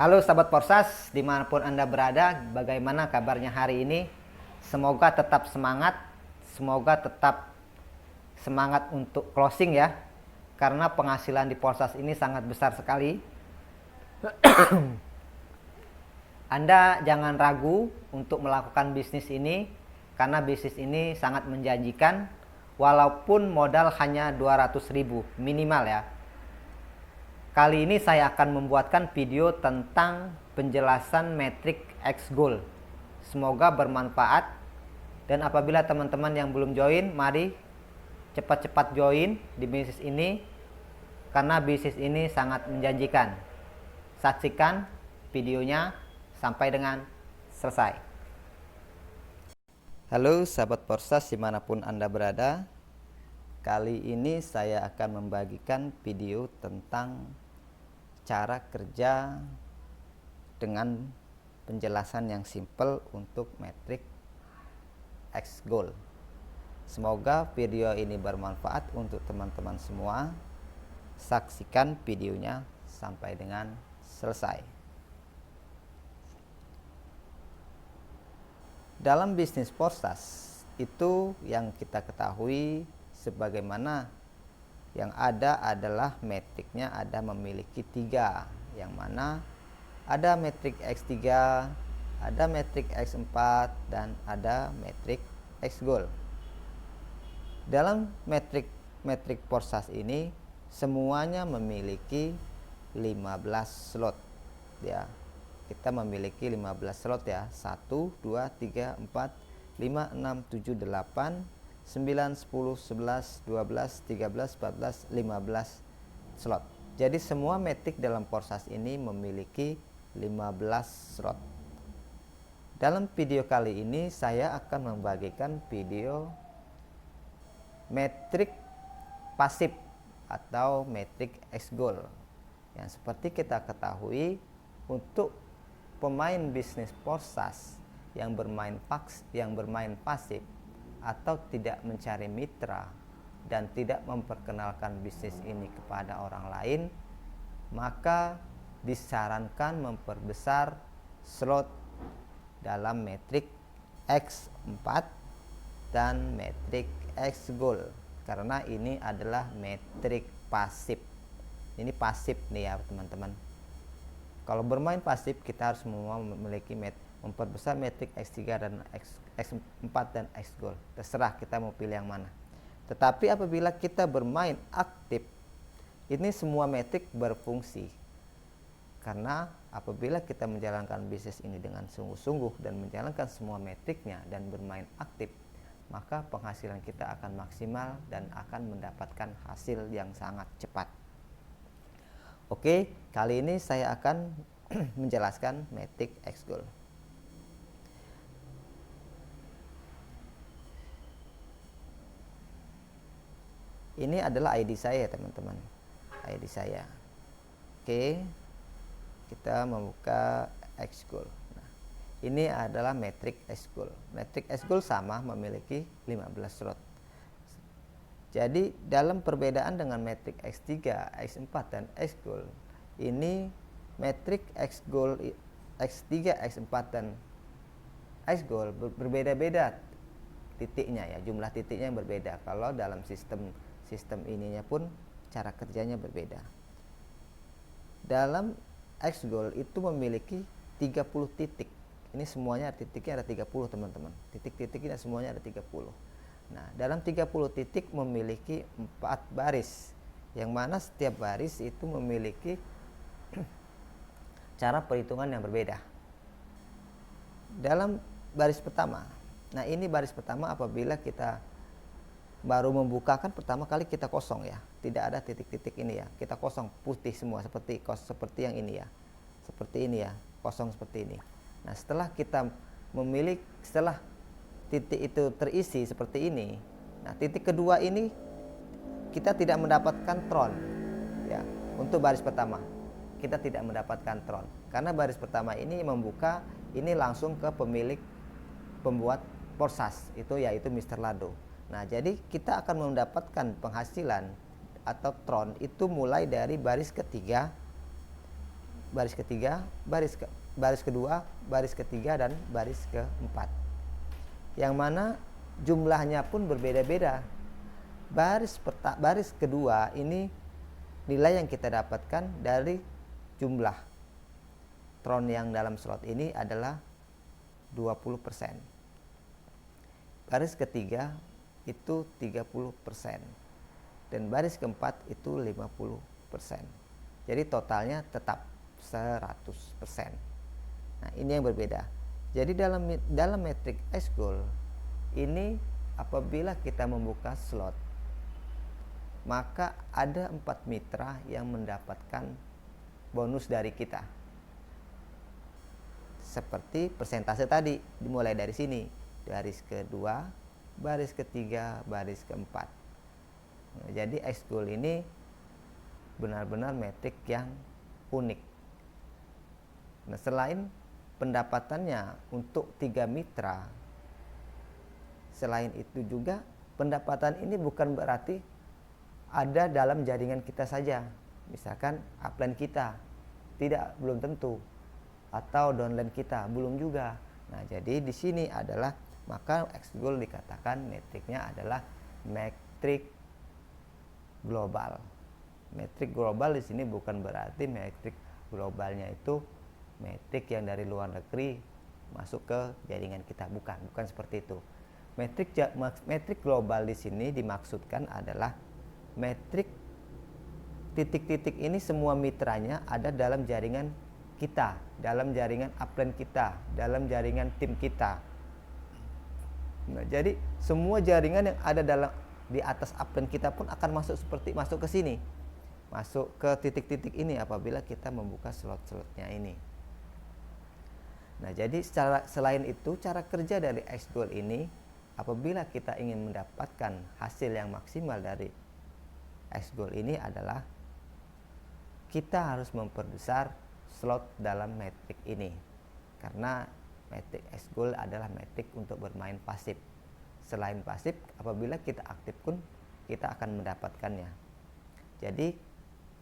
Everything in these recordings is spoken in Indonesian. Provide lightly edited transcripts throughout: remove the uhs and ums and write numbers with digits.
Halo sahabat Porsas, dimanapun Anda berada, bagaimana kabarnya hari ini? Semoga tetap semangat, semoga tetap semangat untuk closing ya. Karena penghasilan di Porsas ini sangat besar sekali. Anda jangan ragu untuk melakukan bisnis ini, karena bisnis ini sangat menjanjikan, walaupun modal hanya 200.000 minimal ya. Kali ini saya akan membuatkan video tentang penjelasan metrik X goal. Semoga bermanfaat. Dan apabila teman-teman yang belum join, mari cepat-cepat join di bisnis ini, karena bisnis ini sangat menjanjikan. Saksikan videonya sampai dengan selesai. Halo sahabat Porsas dimanapun Anda berada. Kali ini saya akan membagikan video tentang cara kerja dengan penjelasan yang simple untuk metrik X goal. Semoga video ini bermanfaat untuk teman-teman semua. Saksikan videonya sampai dengan selesai. Dalam bisnis Porsas itu yang kita ketahui, sebagaimana yang ada adalah metriknya ada memiliki 3, yang mana ada metrik X3, ada metrik X4, dan ada metrik X goal. Dalam metrik Porsas ini semuanya memiliki 15 slot ya. Kita memiliki 15 slot ya. 1 2 3 4 5 6 7 8 9, 10, 11, 12, 13, 14, 15 slot. Jadi semua metrik dalam Porsas ini memiliki 15 slot. Dalam video kali ini saya akan membagikan video metrik pasif atau metrik X goal. Yang seperti kita ketahui, untuk pemain bisnis Porsas yang bermain pasif atau tidak mencari mitra dan tidak memperkenalkan bisnis ini kepada orang lain, maka disarankan memperbesar slot dalam metrik X4 dan metrik X goal, karena ini adalah metrik pasif. Ini pasif nih ya teman-teman. Kalau bermain pasif kita harus memiliki memperbesar metrik X3 dan X4 dan X goal. Terserah kita mau pilih yang mana. Tetapi apabila kita bermain aktif, ini semua metrik berfungsi. Karena apabila kita menjalankan bisnis ini dengan sungguh-sungguh dan menjalankan semua metriknya dan bermain aktif, maka penghasilan kita akan maksimal dan akan mendapatkan hasil yang sangat cepat. Oke, kali ini saya akan menjelaskan metrik X goal. Ini adalah ID saya teman-teman, ID saya. Oke, kita membuka X goal. Nah, ini adalah metrik X goal. Metrik X goal sama memiliki 15 slot. Jadi dalam perbedaan dengan metrik X3, X4 dan X goal, ini metrik X goal X3, X4 dan X goal berbeda-beda titiknya ya, jumlah titiknya yang berbeda. Kalau dalam sistem ininya pun cara kerjanya berbeda. Dalam X goal itu memiliki 30 titik. Ini semuanya titiknya ada 30 teman-teman. Titik-titiknya semuanya ada 30. Nah, dalam 30 titik memiliki 4 baris, yang mana setiap baris itu memiliki cara perhitungan yang berbeda. Dalam baris pertama, nah ini baris pertama apabila kita baru membuka, kan pertama kali kita kosong ya, tidak ada titik-titik ini ya, kita kosong putih semua seperti yang ini ya, seperti ini ya, kosong seperti ini. Nah, setelah kita setelah titik itu terisi seperti ini, nah titik kedua ini kita tidak mendapatkan tron ya. Untuk baris pertama kita tidak mendapatkan tron, karena baris pertama ini membuka ini langsung ke pembuat Porsas itu, yaitu Mr. Lado. Nah, jadi kita akan mendapatkan penghasilan atau tron itu mulai dari baris ketiga baris ketiga, baris kedua, baris ketiga, dan baris keempat. Yang mana jumlahnya pun berbeda-beda. Baris kedua ini nilai yang kita dapatkan dari jumlah tron yang dalam slot ini adalah 20%. Baris ketiga itu 30%. Dan baris keempat itu 50%. Jadi totalnya tetap 100%. Nah, ini yang berbeda. Jadi dalam metrik S-Goal ini apabila kita membuka slot, maka ada 4 mitra yang mendapatkan bonus dari kita. Seperti persentase tadi, dimulai dari sini, baris kedua, baris ketiga, baris keempat. Nah, jadi S-Goal ini benar-benar metrik yang unik. Nah, selain pendapatannya untuk 3 mitra, selain itu juga pendapatan ini bukan berarti ada dalam jaringan kita saja. Misalkan upline kita, belum tentu, atau downline kita, belum juga. Nah, jadi di sini adalah, maka S-Goal dikatakan metriknya adalah metrik global. Metrik global di sini bukan berarti metrik globalnya itu metrik yang dari luar negeri masuk ke jaringan kita, bukan seperti itu. Metrik global di sini dimaksudkan adalah metrik titik-titik ini semua mitranya ada dalam jaringan kita, dalam jaringan upline kita, dalam jaringan tim kita. Nah, jadi semua jaringan yang ada di atas upline kita pun akan masuk ke sini, masuk ke titik-titik ini apabila kita membuka slot-slotnya ini. Nah, jadi selain itu, cara kerja dari S-Goal ini, apabila kita ingin mendapatkan hasil yang maksimal dari S-Goal ini adalah kita harus memperbesar slot dalam metrik ini. Karena metrik S-Goal adalah metrik untuk bermain pasif. Selain pasif, apabila kita aktif pun kita akan mendapatkannya. Jadi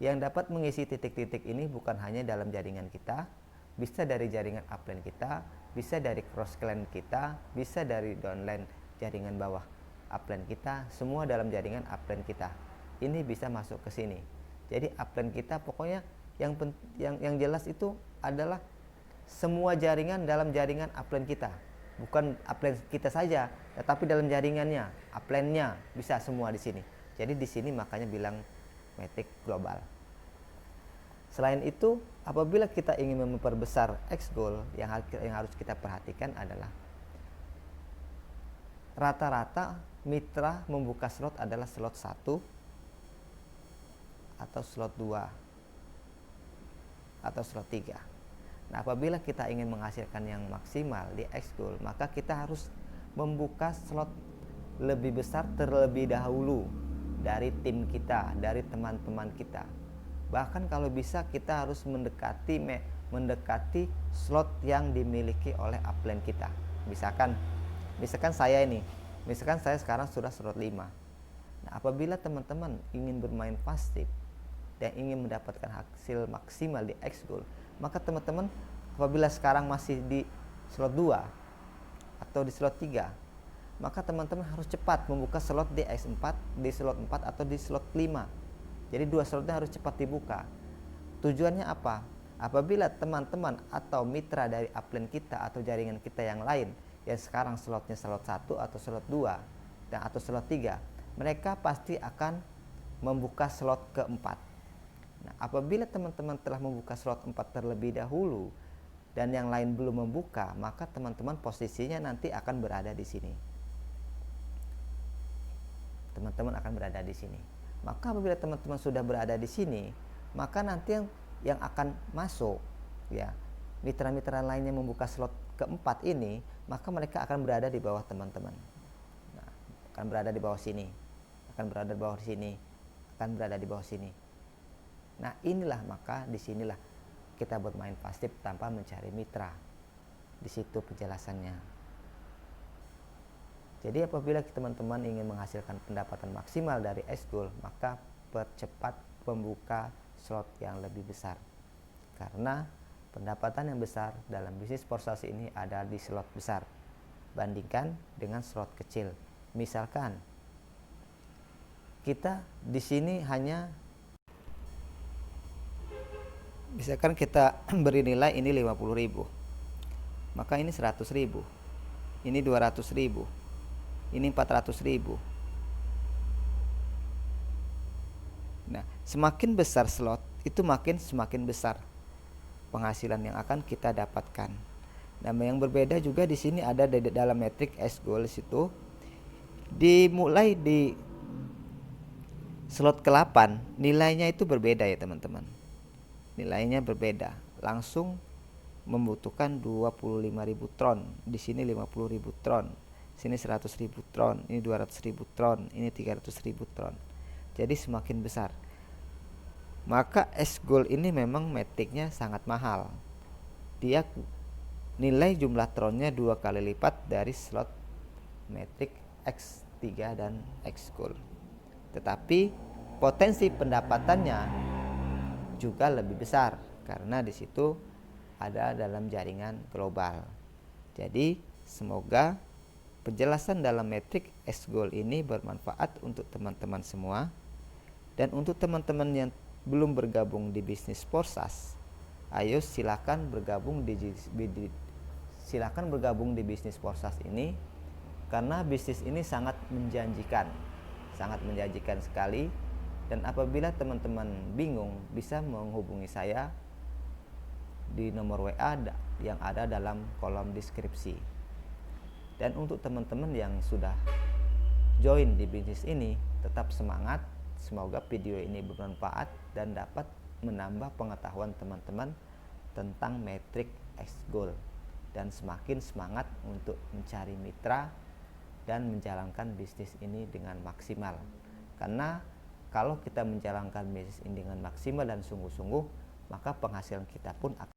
yang dapat mengisi titik-titik ini bukan hanya dalam jaringan kita, bisa dari jaringan upline kita, bisa dari cross client kita, bisa dari downline jaringan bawah upline kita, semua dalam jaringan upline kita. Ini bisa masuk ke sini. Jadi upline kita pokoknya yang jelas itu adalah semua jaringan dalam jaringan upline kita. Bukan upline kita saja, tetapi dalam jaringannya, upline-nya bisa semua di sini. Jadi di sini makanya bilang metrik global. Selain itu, apabila kita ingin memperbesar S-Goal, yang harus kita perhatikan adalah rata-rata mitra membuka slot adalah slot 1 atau slot 2 atau slot 3. Nah, apabila kita ingin menghasilkan yang maksimal di S-Goal, maka kita harus membuka slot lebih besar terlebih dahulu dari tim kita, dari teman-teman kita. Bahkan kalau bisa kita harus mendekati slot yang dimiliki oleh upline kita. Misalkan saya sekarang sudah slot 5. Nah, apabila teman-teman ingin bermain pasif dan ingin mendapatkan hasil maksimal di S-Goal, maka teman-teman apabila sekarang masih di slot 2 atau di slot 3, maka teman-teman harus cepat membuka slot di S4, di slot 4 atau di slot 5. Jadi 2 slotnya harus cepat dibuka. Tujuannya apa? Apabila teman-teman atau mitra dari upline kita atau jaringan kita yang lain yang sekarang slotnya slot 1 atau slot 2 atau slot 3, mereka pasti akan membuka slot keempat. Nah, apabila teman-teman telah membuka slot 4 terlebih dahulu dan yang lain belum membuka, maka teman-teman posisinya nanti akan berada di sini. Teman-teman akan berada di sini. Maka apabila teman-teman sudah berada di sini, maka nanti yang akan masuk, ya, mitra-mitra lainnya membuka slot keempat ini, maka mereka akan berada di bawah teman-teman. Nah, akan berada di bawah sini, akan berada di bawah sini, akan berada di bawah sini. Nah, inilah maka disinilah kita bermain pasif tanpa mencari mitra. Di situ penjelasannya. Jadi apabila teman-teman ingin menghasilkan pendapatan maksimal dari S-Goal, maka percepat membuka slot yang lebih besar. karena pendapatan yang besar dalam bisnis portasi ini ada di slot besar bandingkan dengan slot kecil. Misalkan kita di sini hanya misalkan kita beri nilai ini 50.000, maka ini 100.000, ini 200.000, ini 400.000. Nah, semakin besar slot itu semakin besar penghasilan yang akan kita dapatkan. Nah, yang berbeda juga di sini ada di dalam metrik S-Goal itu dimulai di slot ke-8 nilainya itu berbeda ya teman-teman. Nilainya berbeda, langsung membutuhkan 25.000 tron, di sini 50.000 tron, sini 100.000 tron, ini 200.000 tron, ini 300.000 tron. Jadi semakin besar. Maka S-Goal ini memang metriknya sangat mahal. Dia nilai jumlah tronnya 2 kali lipat dari slot metrik X3 dan X-Goal. Tetapi potensi pendapatannya juga lebih besar karena di situ ada dalam jaringan global. Jadi semoga penjelasan dalam metrik S-Goal ini bermanfaat untuk teman-teman semua. Dan untuk teman-teman yang belum bergabung di bisnis Porsas, ayo silakan bergabung di bisnis Porsas ini, karena bisnis ini sangat menjanjikan sekali. Dan apabila teman-teman bingung, bisa menghubungi saya di nomor WA yang ada dalam kolom deskripsi. Dan untuk teman-teman yang sudah join di bisnis ini, tetap semangat. Semoga video ini bermanfaat dan dapat menambah pengetahuan teman-teman tentang metrik S-Goal dan semakin semangat untuk mencari mitra dan menjalankan bisnis ini dengan maksimal. Karena kalau kita menjalankan bisnis ini dengan maksimal dan sungguh-sungguh, maka penghasilan kita pun akan